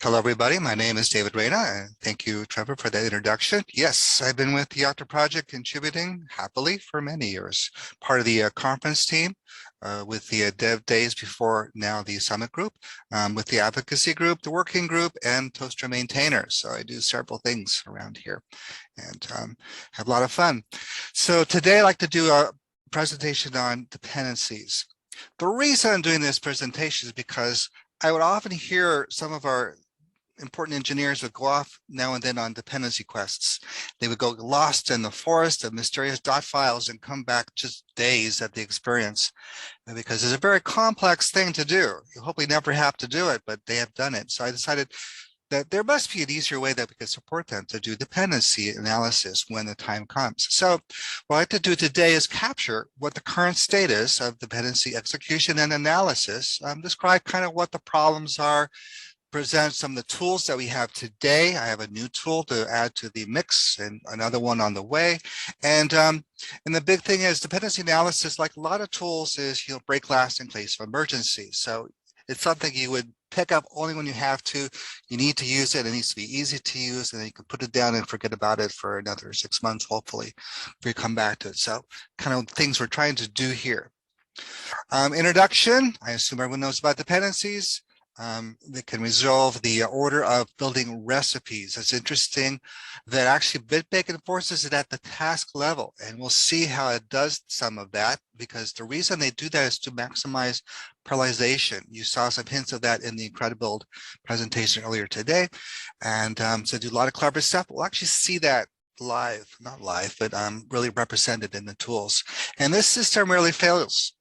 Hello, everybody. My name is David Reyna, and thank you, Trevor, for that introduction. Yes, I've been with the Yocto Project contributing happily for many years. Part of the conference team with the dev days before now the summit group, with the advocacy group, the working group, and Toaster maintainers. So I do several things around here and have a lot of fun. So today I'd like to do a presentation on dependencies. The reason I'm doing this presentation is because I would often hear some of our important engineers would go off now and then on dependency quests. They would go lost in the forest of mysterious dot files and come back just dazed at the experience, because it's a very complex thing to do. You hopefully never have to do it, but they have done it. So I decided that there must be an easier way that we could support them to do dependency analysis when the time comes. So what I'd like to do today is capture what the current status of dependency execution and analysis, describe kind of what the problems are, present some of the tools that we have today. I have a new tool to add to the mix and another one on the way. And the big thing is dependency analysis, like a lot of tools, is break last in case of emergency. So it's something you would pick up only when you have to. You need to use it. It needs to be easy to use, and then you can put it down and forget about it for another 6 months, hopefully, before you come back to it. So kind of things we're trying to do here. Introduction, I assume everyone knows about dependencies. They can resolve the order of building recipes. It's interesting that actually bitbake enforces it at the task level, and we'll see how it does some of that, because the reason they do that is to maximize parallelization. You saw some hints of that in the Incredible presentation earlier today, and so do a lot of clever stuff. We'll actually see that live, not live, but really represented in the tools. And this system really fails,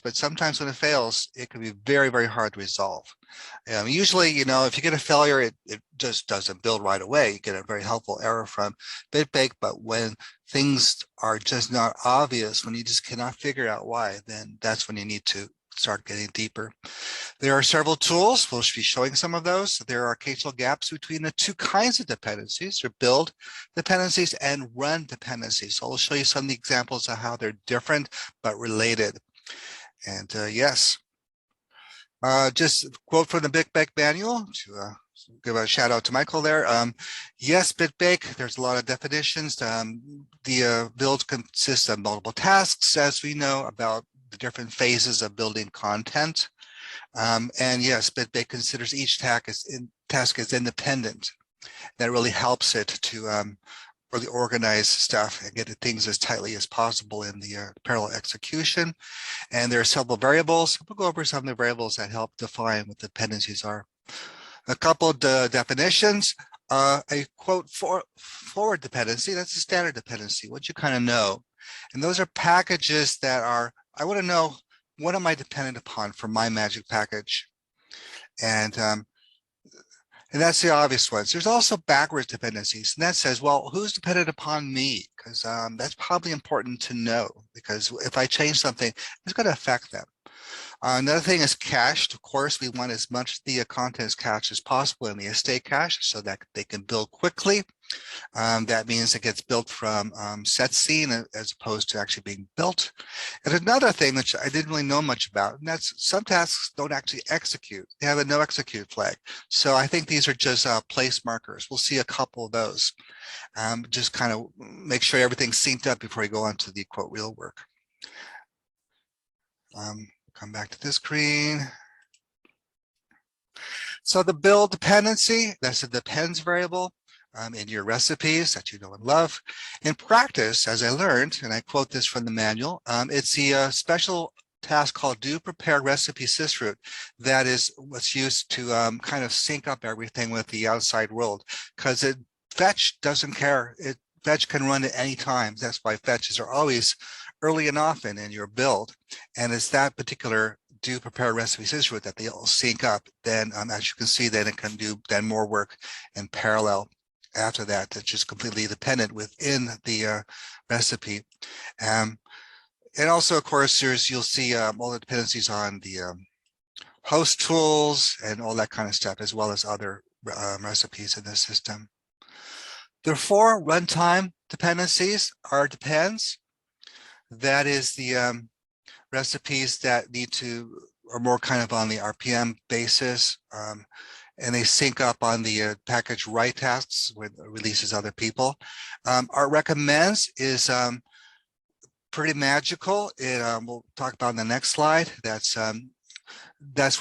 but sometimes when it fails, it can be very, very hard to resolve. Usually, if you get a failure, it just doesn't build right away. You get a very helpful error from bitbake, but when things are just not obvious, when you just cannot figure out why, then that's when you need to start getting deeper. There are several tools. We'll be showing some of those. There are occasional gaps between the two kinds of dependencies. There are build dependencies and run dependencies. So I'll show you some of the examples of how they're different but related. And yes, just a quote from the bitbake manual to give a shout out to Michael there. Yes, bitbake, there's a lot of definitions. The build consists of multiple tasks, as we know, about the different phases of building content. And yes, bitbake considers each task as independent. That really helps it to really organize stuff and get things as tightly as possible in the parallel execution. And there are several variables. We'll go over some of the variables that help define what dependencies are. A couple of definitions. A quote forward dependency, that's a standard dependency, what you kind of know. And those are packages that are, I want to know, what am I dependent upon for my magic package? And that's the obvious ones. There's also backwards dependencies, and that says, well, who's dependent upon me? Because that's probably important to know, because if I change something, it's going to affect them. Another thing is cached. Of course, we want as much of the content as cached as possible in the estate cache so that they can build quickly. That means it gets built from set scene as opposed to actually being built. And another thing which I didn't really know much about, and that's some tasks don't actually execute. They have a no execute flag. So I think these are just place markers. We'll see a couple of those. Just kind of make sure everything's synced up before you go on to the quote real work. Come back to this screen. So the build dependency, that's a depends variable in your recipes that you know and love. In practice, as I learned, and I quote this from the manual, it's the special task called do prepare recipe sysroot that is what's used to kind of sync up everything with the outside world, because fetch doesn't care. Fetch can run at any time. That's why fetches are always early and often in your build. And it's that particular do prepare recipe sysroot that they all sync up. Then as you can see, then it can do then more work in parallel after that. That's just completely dependent within the recipe. And also, of course, you'll see all the dependencies on the host tools and all that kind of stuff, as well as other recipes in the system. The 4 runtime dependencies are depends. That is the recipes that are more kind of on the RPM basis. and they sync up on the package write tasks with releases other people. Art recommends is pretty magical. We'll talk about in the next slide. That's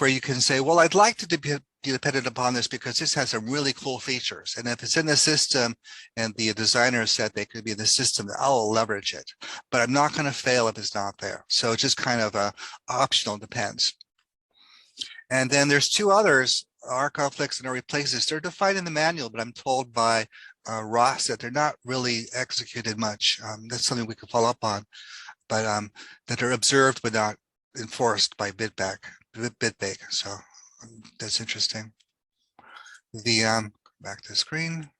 where you can say, well, I'd like to be dependent upon this because this has some really cool features. And if it's in the system and the designer said they could be in the system, I'll leverage it. But I'm not going to fail if it's not there. So it's just kind of optional, depends. And then there's two others, R conflicts and R replaces. They're defined in the manual, but I'm told by Ross that they're not really executed much. That's something we could follow up on, but that they're observed but not enforced by bitbake. So that's interesting. Back to the screen.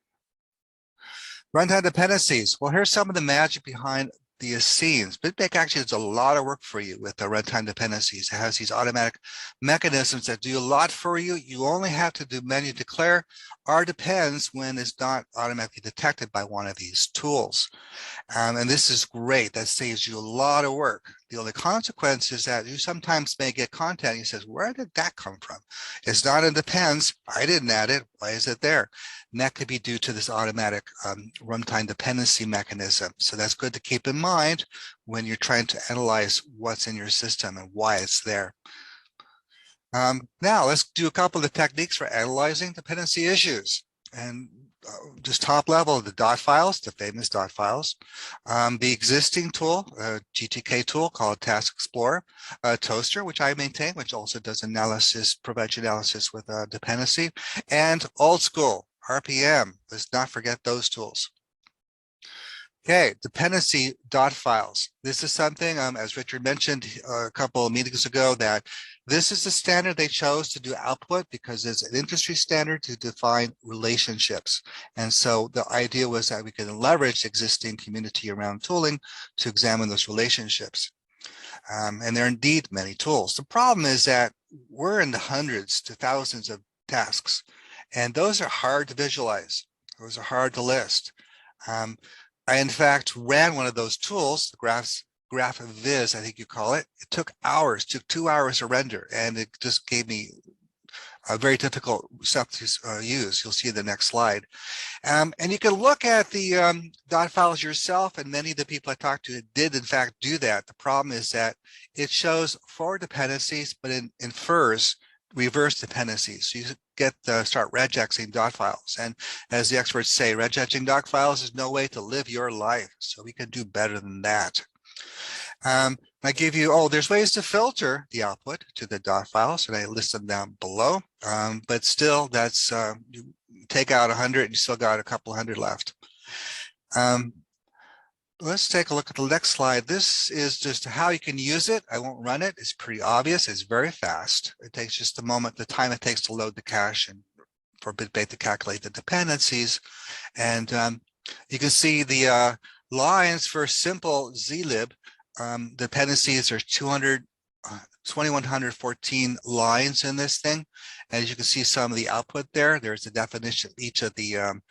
Runtime dependencies. Well, here's some of the magic behind the scenes. bitbake actually does a lot of work for you with the runtime dependencies. It has these automatic mechanisms that do a lot for you. You only have to do menu declare R depends when it's not automatically detected by one of these tools. And this is great. That saves you a lot of work. The only consequence is that you sometimes may get content. He says, where did that come from? It's not in depends. I didn't add it. Why is it there? And that could be due to this automatic runtime dependency mechanism. So that's good to keep in mind when you're trying to analyze what's in your system and why it's there. Now let's do a couple of techniques for analyzing dependency issues. And just top level, the dot files, the famous dot files, the existing tool, GTK tool called Task Explorer, Toaster, which I maintain, which also does analysis, provides analysis with dependency, and old school, RPM. Let's not forget those tools. Okay, dependency dot files. This is something, as Richard mentioned a couple of meetings ago, that this is the standard they chose to do output because it's an industry standard to define relationships. And so the idea was that we could leverage existing community around tooling to examine those relationships. And there are indeed many tools. The problem is that we're in the hundreds to thousands of tasks, and those are hard to visualize. Those are hard to list. I, in fact, ran one of those tools, the graph viz, I think you call it. It took hours, took 2 hours to render, and it just gave me a very difficult stuff to use. You'll see in the next slide. And you can look at the dot files yourself, and many of the people I talked to did, in fact, do that. The problem is that it shows forward dependencies, but it infers reverse dependencies. So you get start regexing dot files. And as the experts say, regexing dot files is no way to live your life. So we can do better than that. I give you, there's ways to filter the output to the dot files, and I list them down below. But still, that's you take out 100 and you still got a couple hundred left. Let's take a look at the next slide. This is just how you can use it. I won't run it. It's pretty obvious. It's very fast. It takes just a moment, the time it takes to load the cache and for bitbake to calculate the dependencies. And you can see the lines for simple zlib. Dependencies are 2114 lines in this thing. As you can see some of the output there, there's a definition of each of the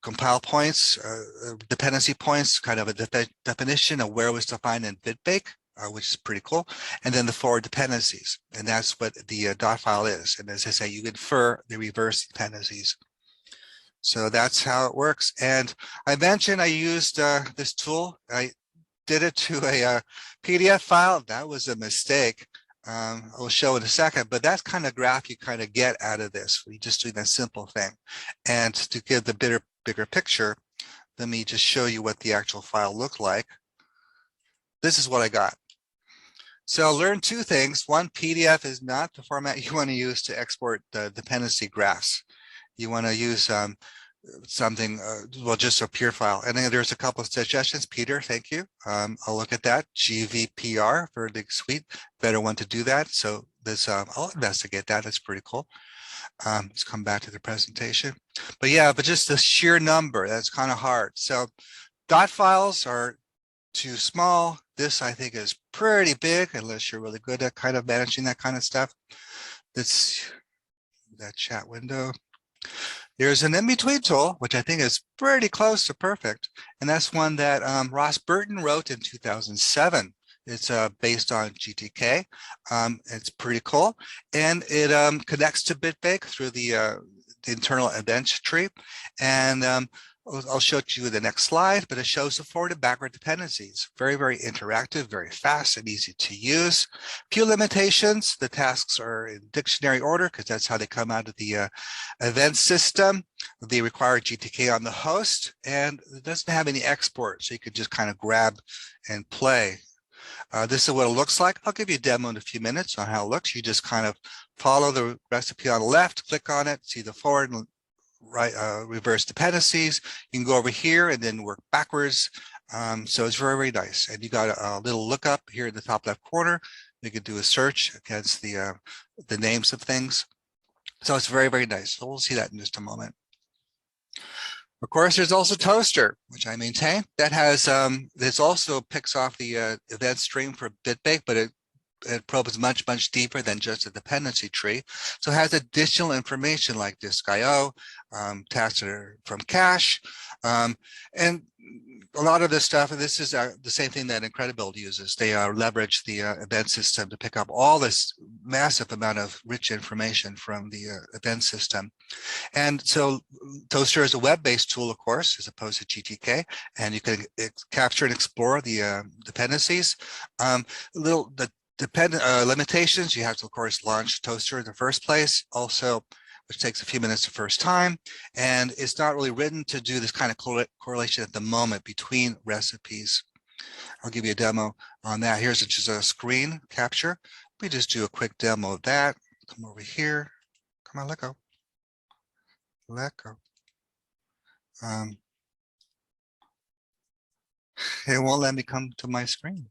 compile points, dependency points, kind of a definition of where it was defined in bitbake, which is pretty cool. And then the forward dependencies, and that's what the dot file is. And as I say, you infer the reverse dependencies. So that's how it works. And I mentioned I used this tool. I did it to a PDF file. That was a mistake. I'll show in a second, but that's kind of graph you kind of get out of this. We just doing that simple thing. And to give the bigger picture, let me just show you what the actual file looked like. This is what I got. So learn two things. One, PDF is not the format you want to use to export the dependency graphs. You want to use something, well, just a pure file. And then there's a couple of suggestions. Peter, thank you. I'll look at that. GVPR for the suite, better one to do that. So this, I'll investigate that. That's pretty cool. Let's come back to the presentation. But yeah, but just the sheer number, that's kind of hard. So dot files are too small. This, I think, is pretty big, unless you're really good at kind of managing that kind of stuff. That's that chat window. There's an in-between tool, which I think is pretty close to perfect. And that's one that Ross Burton wrote in 2007. It's based on GTK. It's pretty cool, and it connects to bitbake through the internal event tree. And I'll show you the next slide, but it shows the forward and backward dependencies. Very, very interactive, very fast and easy to use. Few limitations. The tasks are in dictionary order because that's how they come out of the event system. They require GTK on the host, and it doesn't have any export, so you could just kind of grab and play. This is what it looks like. I'll give you a demo in a few minutes on how it looks. You just kind of follow the recipe on the left, click on it, see the forward and right reverse dependencies. You can go over here and then work backwards. So it's very, very nice. And you got a little lookup here in the top left corner. You can do a search against the names of things. So it's very, very nice. So we'll see that in just a moment. Of course, there's also Toaster, which I maintain. That has this also picks off the event stream for bitbake, but it probes much, much deeper than just a dependency tree. So it has additional information like disk IO, tasks from cache, and a lot of this stuff, and this is the same thing that Incredibuild uses. They leverage the event system to pick up all this massive amount of rich information from the event system. And so Toaster is a web-based tool, of course, as opposed to GTK, and you can capture and explore the dependencies. Limitations, you have to, of course, launch Toaster in the first place, also, which takes a few minutes the first time. And it's not really written to do this kind of correlation at the moment between recipes. I'll give you a demo on that. Here's just a screen capture. We just do a quick demo of that. Come over here. Come on, let go. Let go. It won't let me come to my screen.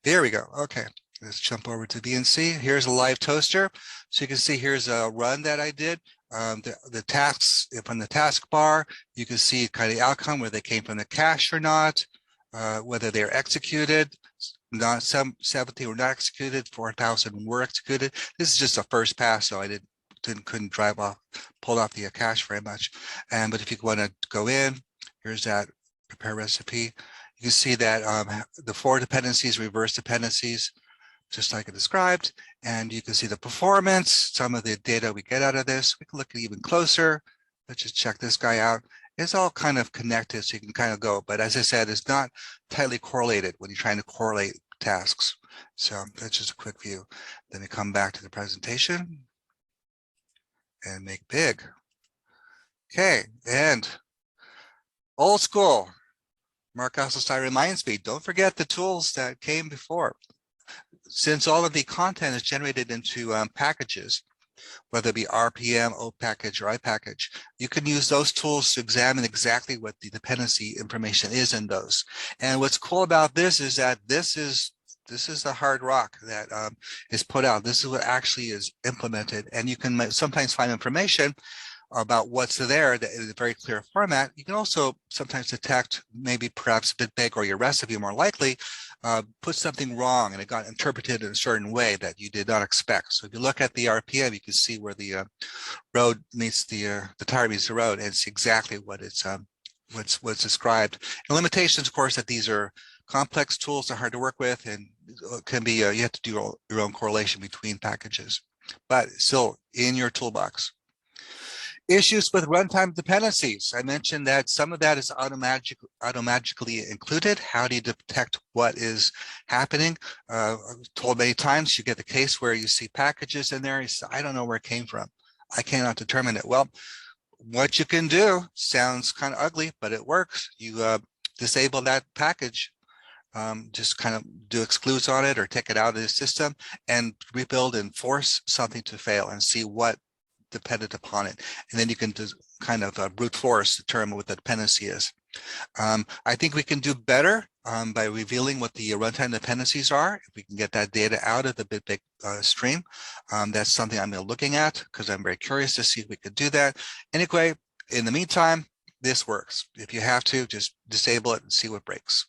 There we go. Okay, let's jump over to BNC. Here's a live toaster. So you can see here's a run that I did. The tasks from the taskbar, you can see kind of the outcome, whether they came from the cache or not, whether they're executed. Not 70 were not executed, 4,000 were executed. This is just a first pass, so I couldn't pull off the cache very much. But if you want to go in, here's that prepare recipe. You can see that the forward dependencies, reverse dependencies, just like I described, and you can see the performance, some of the data we get out of this. We can look at even closer. Let's just check this guy out. It's all kind of connected, so you can kind of go. But as I said, it's not tightly correlated when you're trying to correlate tasks. So that's just a quick view. Then we come back to the presentation and make big. Okay, and old school. Mark Osselstein reminds me, don't forget the tools that came before. Since all of the content is generated into packages, whether it be RPM, O package, or I package, you can use those tools to examine exactly what the dependency information is in those. And what's cool about this is that this is the hard rock that is put out. This is what actually is implemented, and you can sometimes find information about what's there that is a very clear format. You can also sometimes detect maybe perhaps bitbake or your recipe more likely put something wrong and it got interpreted in a certain way that you did not expect. So if you look at the RPM, you can see where the road meets the tire meets the road, and it's exactly what it's what's described. And limitations, of course, that these are complex tools, they're hard to work with, and can be you have to do your own correlation between packages, but still in your toolbox. Issues with runtime dependencies. I mentioned that some of that is automatically included. How do you detect what is happening? I've told many times, you get the case where you see packages in there. You say, I don't know where it came from. I cannot determine it. Well, what you can do sounds kind of ugly, but it works. You disable that package, just kind of do excludes on it or take it out of the system and rebuild and force something to fail and see what dependent upon it, and then you can just kind of brute force determine what the dependency is. I think we can do better by revealing what the runtime dependencies are. If we can get that data out of the bitbake stream, that's something I'm looking at because I'm very curious to see if we could do that. Anyway, in the meantime, this works. If you have to, just disable it and see what breaks.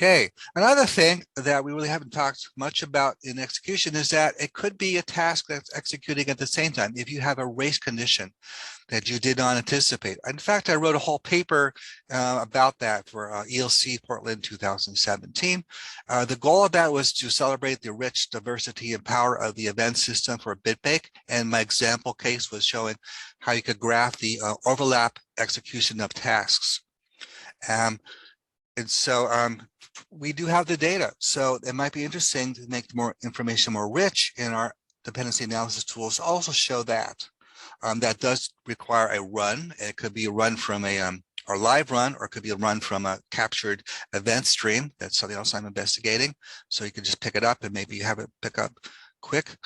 Okay, another thing that we really haven't talked much about in execution is that it could be a task that's executing at the same time. If you have a race condition that you did not anticipate. In fact, I wrote a whole paper about that for ELC Portland 2017. The goal of that was to celebrate the rich diversity and power of the event system for bitbake. And my example case was showing how you could graph the overlap execution of tasks. And so we do have the data. So it might be interesting to make more information more rich in our dependency analysis tools to also show that. That does require a run. It could be a run from a live run, or it could be a run from a captured event stream. That's something else I'm investigating. So you can just pick it up and maybe you have it pick up quick.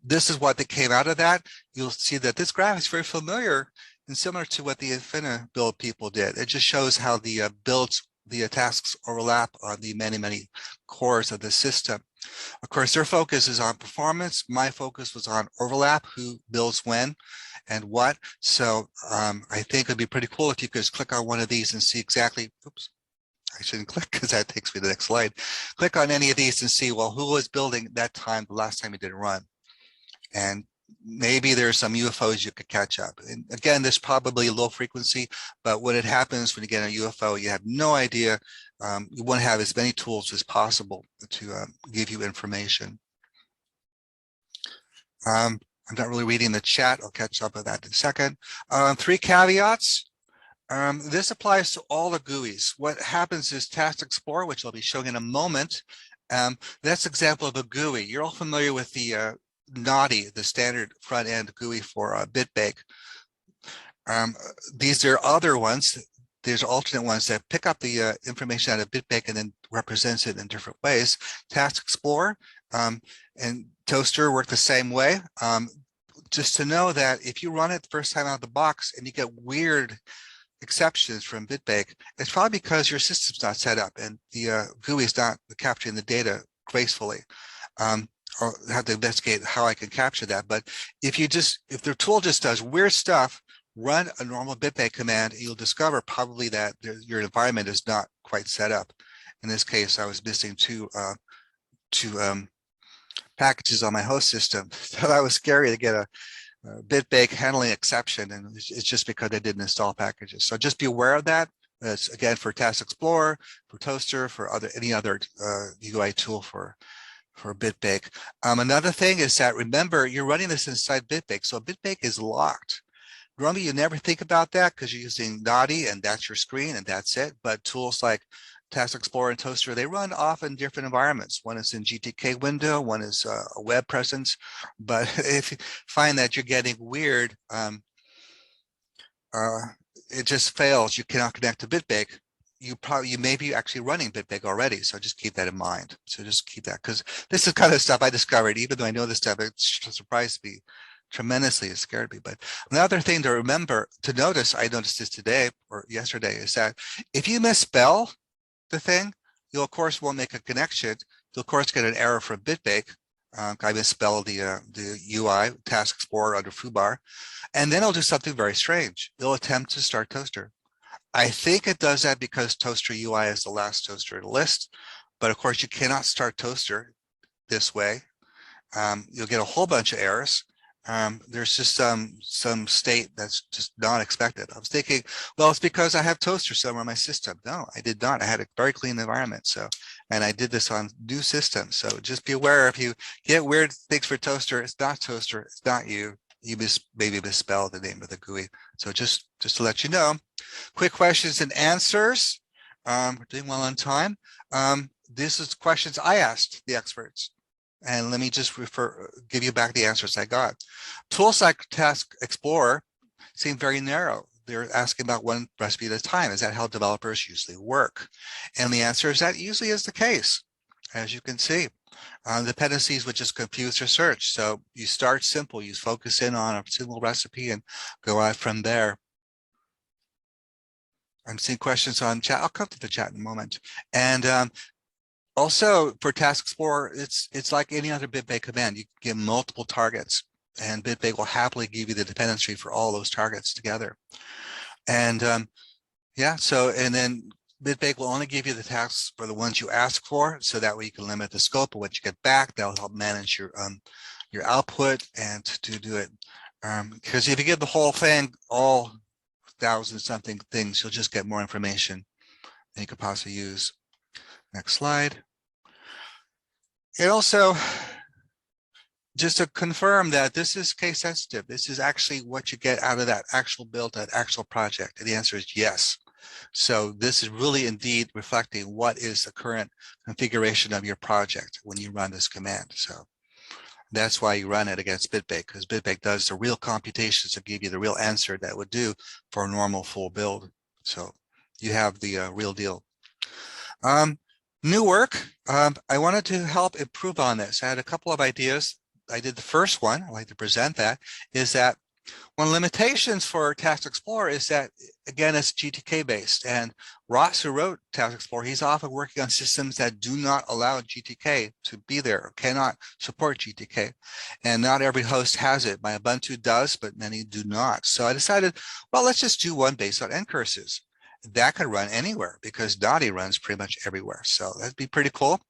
This is what that came out of that. You'll see that this graph is very familiar and similar to what the Infina build people did. It just shows how the the tasks overlap on the many cores of the system. Of course, their focus is on performance. My focus was on overlap, who builds when and what. So I think it'd be pretty cool if you could just click on one of these and see exactly, oops, I shouldn't click because that takes me to the next slide. Click on any of these and see, well, who was building that time, the last time you did a run? And maybe there's some UFOs you could catch up. And again, this probably low frequency, but when it happens, when you get a UFO, you have no idea. You want to have as many tools as possible to give you information. I'm not really reading the chat. I'll catch up with that in a second. 3 caveats. This applies to all the GUIs. What happens is Task Explorer, which I'll be showing in a moment. That's an example of a GUI. You're all familiar with the Naughty, the standard front end GUI for bitbake. These are other ones. There's alternate ones that pick up the information out of bitbake and then represents it in different ways. Task Explorer and Toaster work the same way. Just to know that if you run it the first time out of the box and you get weird exceptions from bitbake, it's probably because your system's not set up and the GUI is not capturing the data gracefully. I'll have to investigate how I can capture that. But if the tool just does weird stuff, run a normal bitbake command, you'll discover probably that your environment is not quite set up. In this case, I was missing two packages on my host system. So that was scary to get a bitbake handling exception, and it's just because I didn't install packages. So just be aware of that. That's again for Task Explorer, for Toaster, for any other UI tool for bitbake. Another thing is that remember you're running this inside bitbake, so bitbake is locked. Normally you never think about that because you're using Naughty and that's your screen and that's it. But tools like Task Explorer and Toaster, they run off in different environments. One is in GTK window, one is a web presence. But if you find that you're getting weird, it just fails, you cannot connect to bitbake, you may be actually running bitbake already. So just keep that in mind. So just keep that, because this is kind of stuff I discovered, even though I know this stuff, it surprised me tremendously. It scared me. But another thing to remember, to notice, I noticed this today or yesterday, is that if you misspell the thing, you'll of course won't make a connection. You'll of course get an error from bitbake. I misspelled the UI Task Explorer under foobar, and then it'll do something very strange. It'll attempt to start Toaster. I think it does that because Toaster UI is the last Toaster in the list, but of course you cannot start Toaster this way. You'll get a whole bunch of errors. There's just some state that's just not expected. I was thinking, well, it's because I have Toaster somewhere in my system. No, I did not. I had a very clean environment. So, and I did this on new systems. So just be aware, if you get weird things for Toaster, it's not Toaster, it's not you. You maybe misspelled the name of the GUI. So just to let you know. Quick questions and answers. We're doing well on time. This is questions I asked the experts. And let me just give you back the answers I got. Tools like Task Explorer seem very narrow. They're asking about one recipe at a time. Is that how developers usually work? And the answer is that usually is the case, as you can see. Dependencies would just confuse your search. So you start simple, you focus in on a single recipe and go out from there. I'm seeing questions on chat. I'll come to the chat in a moment. And also for Task Explorer, it's like any other bitbake command. You give multiple targets, and bitbake will happily give you the dependency for all those targets together. And yeah, so, and then bitbake will only give you the tasks for the ones you ask for, so that way you can limit the scope of what you get back. That'll help manage your output and to do it. Because if you give the whole thing, all 1,000-something things, you'll just get more information than you could possibly use. Next slide. It also, just to confirm that this is case sensitive, this is actually what you get out of that actual build, that actual project. And the answer is yes. So this is really indeed reflecting what is the current configuration of your project when you run this command. So that's why you run it against bitbake, because bitbake does the real computations to give you the real answer that would do for a normal full build. So you have the real deal. New work. I wanted to help improve on this. I had a couple of ideas. I did the first one. I'd like to present that. Is that one of the limitations for Task Explorer is that, again, it's GTK based. And Ross, who wrote Task Explorer, he's often working on systems that do not allow GTK to be there, or cannot support GTK. And not every host has it. My Ubuntu does, but many do not. So I decided, well, let's just do one based on ncurses. That could run anywhere because Dotty runs pretty much everywhere. So that'd be pretty cool.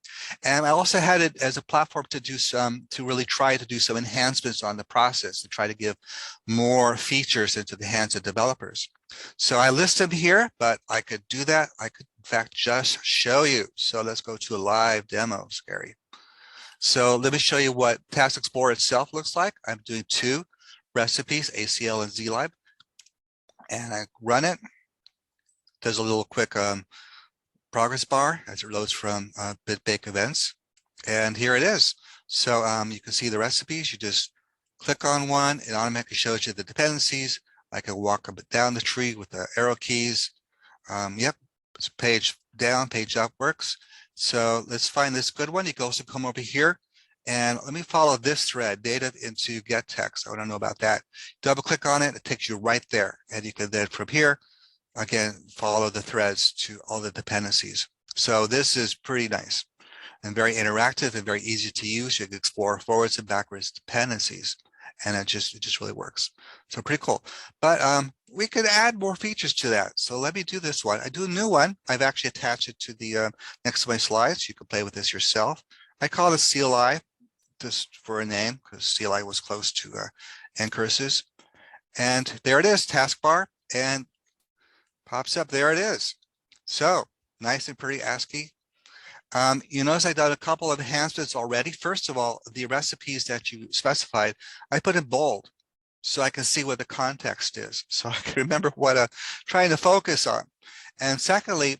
And I also had it as a platform to do to really try to do some enhancements on the process, to try to give more features into the hands of developers. So I list them here, but I could do that. I could, in fact, just show you. So let's go to a live demo, Scary. So let me show you what Task Explorer itself looks like. I'm doing 2 recipes, ACL and zlib, and I run it. Does a little quick progress bar as it loads from bitbake events. And here it is. So you can see the recipes. You just click on one, it automatically shows you the dependencies. I can walk up down the tree with the arrow keys. Yep, it's page down, page up works. So let's find this good one. You can also come over here and let me follow this thread, data into get text. I want to know about that. Double click on it, it takes you right there. And you can then from here, again, follow the threads to all the dependencies. So this is pretty nice and very interactive and very easy to use. You can explore forwards and backwards dependencies, and it just really works. So pretty cool. But we could add more features to that. So let me do this one. I do a new one. I've actually attached it to the next to my slides. You can play with this yourself. I call it CLI just for a name because CLI was close to ncurses. And there it is, taskbar, and pops up. There it is. So nice and pretty ASCII. You notice I've done a couple of enhancements already. First of all, the recipes that you specified, I put in bold so I can see what the context is. So I can remember what I'm trying to focus on. And secondly,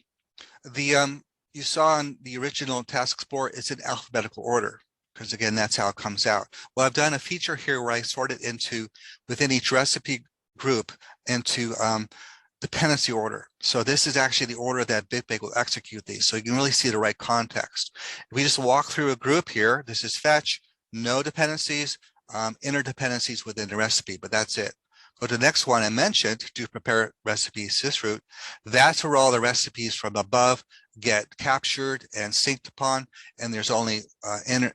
the you saw in the original Task Explorer, it's in alphabetical order, because again, that's how it comes out. Well, I've done a feature here where I sort it into, within each recipe group, into dependency order. So this is actually the order that bitbake will execute these. So you can really see the right context. If we just walk through a group here, this is fetch, no dependencies, interdependencies within the recipe, but that's it. Go to the next one I mentioned, to prepare recipe sysroot. That's where all the recipes from above get captured and synced upon, and there's only inner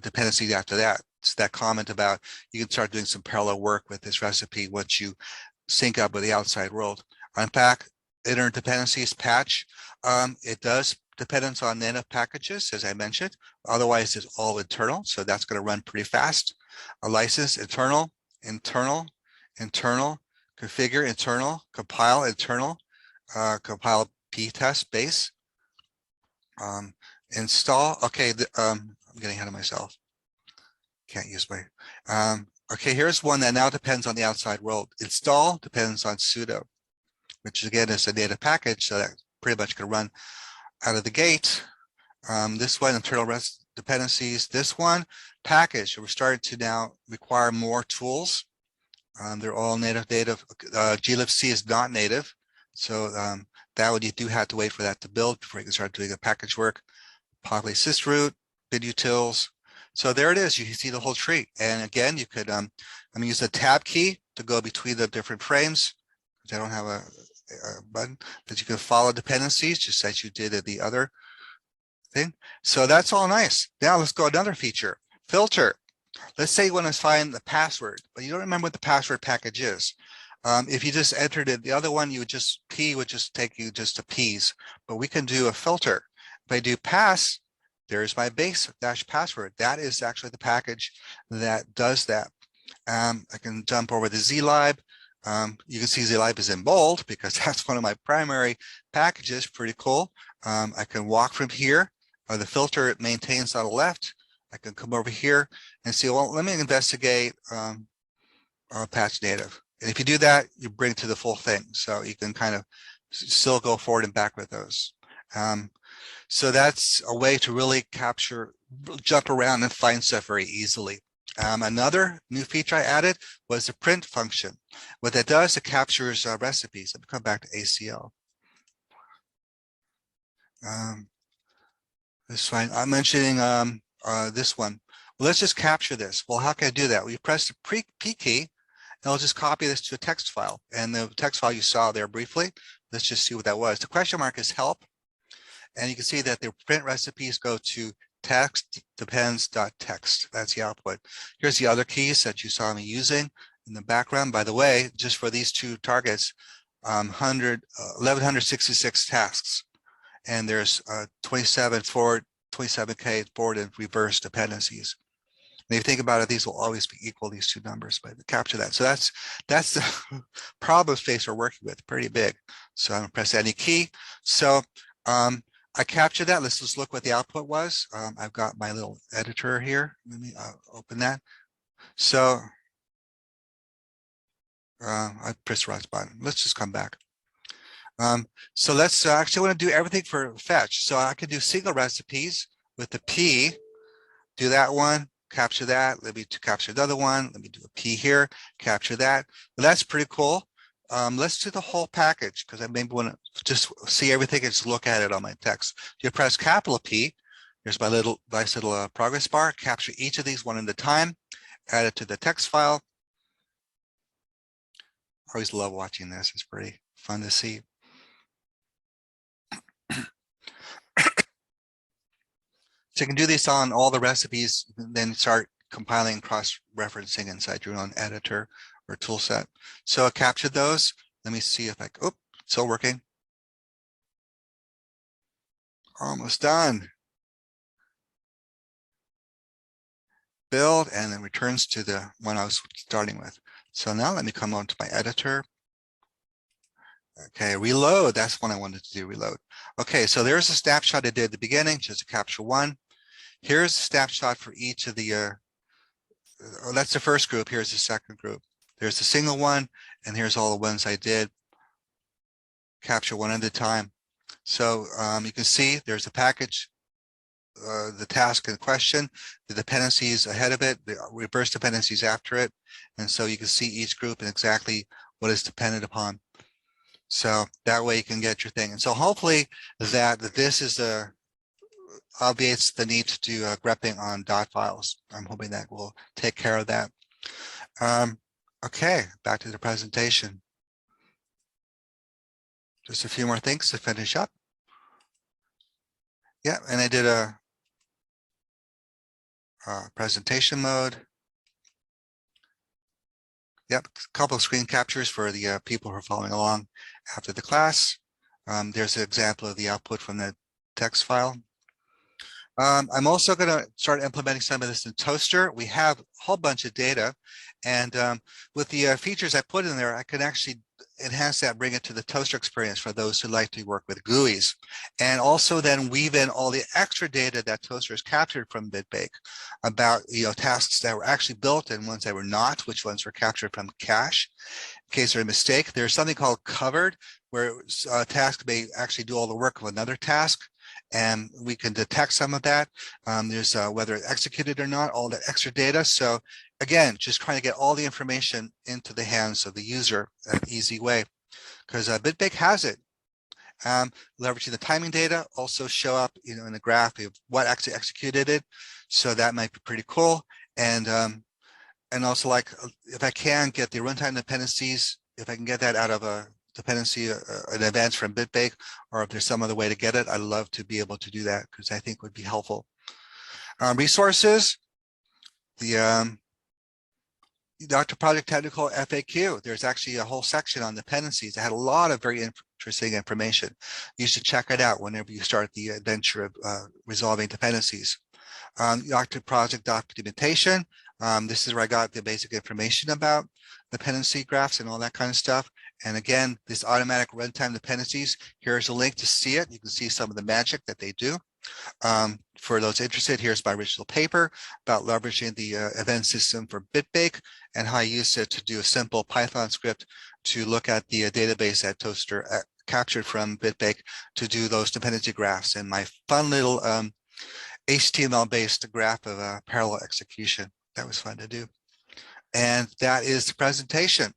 dependencies after that. It's that comment about you can start doing some parallel work with this recipe once you sync up with the outside world. Unpack interdependencies patch. It does dependence on native packages, as I mentioned. Otherwise, it's all internal, so that's going to run pretty fast. A license, internal, internal, internal, configure, internal, compile, internal, compile p-test base, install. Okay, I'm getting ahead of myself. Can't use my. Okay, here's one that now depends on the outside world. Install depends on sudo, which again is a native package, so that pretty much can run out of the gate. This one, internal REST dependencies. This one, package. So we're starting to now require more tools. They're all native. glibc is not native, so that would, you do have to wait for that to build before you can start doing the package work. Populate sysroot, binutils. So there it is. You can see the whole tree. And again, you could I'm gonna use the tab key to go between the different frames. I don't have a button, but you can follow dependencies just as you did at the other thing. So that's all nice. Now let's go another feature. Filter. Let's say you want to find the password, but you don't remember what the password package is. If you just entered it, the other one, you would just P would just take you just to P's, but we can do a filter. If I do pass, there's my base dash password. That is actually the package that does that. I can jump over to zlib. You can see zlib is in bold because that's one of my primary packages. Pretty cool. I can walk from here. The filter it maintains on the left. I can come over here and see, well, let me investigate patch native. And if you do that, you bring to the full thing. So you can kind of still go forward and back with those. So that's a way to really capture, jump around and find stuff very easily. Another new feature I added was the print function. What that does, it captures recipes. Let me come back to ACL. This fine. I'm mentioning this one. Well, let's just capture this. Well, how can I do that? Well, you press the P key, and I'll just copy this to a text file. And the text file you saw there briefly, let's just see what that was. The question mark is help. And you can see that the print recipes go to text depends.text. That's the output. Here's the other keys that you saw me using in the background. By the way, just for these two targets, 1166 tasks. And there's 27K forward and reverse dependencies. And if you think about it, these will always be equal, these two numbers, but capture that. So that's the problem space we're working with, pretty big. So I'm gonna press any key. So I captured that. Let's just look what the output was. I've got my little editor here. Let me open that. So I pressed the right button. Let's just come back. So let's actually want to do everything for fetch. So I can do single recipes with the P, do that one, capture that. Let me capture another one. Let me do a P here, capture that. Well, that's pretty cool. Let's do the whole package because I maybe want to just see everything and just look at it on my text. You press capital P. Here's my nice little progress bar. Capture each of these one at a time. Add it to the text file. I always love watching this. It's pretty fun to see. So you can do this on all the recipes, then start compiling, cross-referencing inside your own editor or tool set. So I captured those. Let me see if it's still working. Almost done. Build, and then returns to the one I was starting with. So now let me come on to my editor. Okay, reload. That's what I wanted to do, reload. Okay, so there's a snapshot I did at the beginning, just a capture one. Here's a snapshot for each of the, that's the first group. Here's the second group. There's the single one, and here's all the ones I did. Capture one at a time. So you can see there's a package, the task in question, the dependencies ahead of it, the reverse dependencies after it. And so you can see each group and exactly what is dependent upon. So that way you can get your thing. And so hopefully that this is obviates the need to do grepping on dot files. I'm hoping that will take care of that. Okay, back to the presentation. Just a few more things to finish up. Yeah, and I did a presentation mode. Yep, a couple of screen captures for the people who are following along after the class. There's an example of the output from the text file. I'm also going to start implementing some of this in Toaster. We have a whole bunch of data, and with the features I put in there, I can actually enhance that, bring it to the Toaster experience for those who like to work with GUIs, and also then weave in all the extra data that Toaster has captured from bitbake about tasks that were actually built and ones that were not, which ones were captured from cache. In case there's a mistake, there's something called covered, where a task may actually do all the work of another task, and we can detect some of that. There's whether it's executed or not, all the extra data. So again, just trying to get all the information into the hands of the user in an easy way, because bitbake has it. Leveraging the timing data also show up in the graph of what actually executed it. So that might be pretty cool. And also, like, if I can get the runtime dependencies, if I can get that out of a dependency in advance from bitbake, or if there's some other way to get it, I'd love to be able to do that because I think would be helpful. Resources, the Yocto Project Technical FAQ. There's actually a whole section on dependencies. It had a lot of very interesting information. You should check it out whenever you start the adventure of resolving dependencies. Yocto Project documentation. This is where I got the basic information about dependency graphs and all that kind of stuff. And again, this automatic runtime dependencies, here's a link to see it. You can see some of the magic that they do. For those interested, here's my original paper about leveraging the event system for bitbake and how I use it to do a simple Python script to look at the database that Toaster captured from bitbake to do those dependency graphs, and my fun little HTML-based graph of parallel execution. That was fun to do. And that is the presentation.